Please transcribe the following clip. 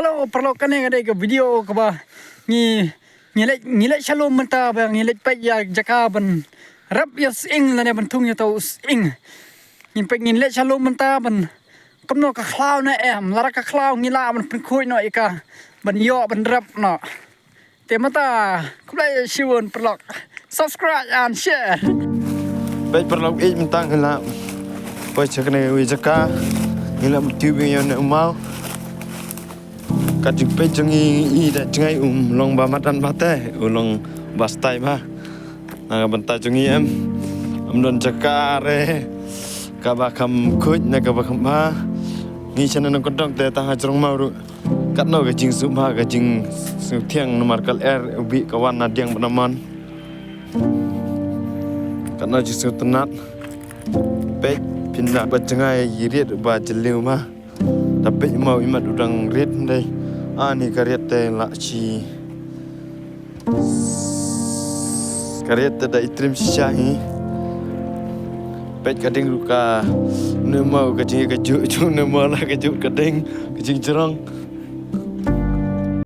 Halo, perlukan yang ada ke video ke bah ngilek shalom mentah bang ngilek paya jaka ban rap ya sing na ban tung ya tau sing ngipek ngilek shalom mentah ban kamno ka khlaw na lara ka khlaw ngila ban pen khoi no ika ban yo ban rap no temata kulai siwon perlok subscribe and share baik perlok mentang ngila pai cakne wi jaka ngila tube yo na mau kadik pe jangi da jangai long ba matan bate ulong bastai ba na banta jangi don jakare ka ba kam khuj na ka ba kam ba ngi chana na kodok te ta hajrong mau ru kat no ga jing su ba ga jing su thiang nomor kal er ubi kawan na diang benaman kat no ji su tenat pe pindah ba jangai yirit ba jeliu ma tapi mau imat udang rit dai ani karyate la chi karyate da itrim shahi pet kading luka ne mau ka ji ka ju ne mau la ka ju kading ka jing jerong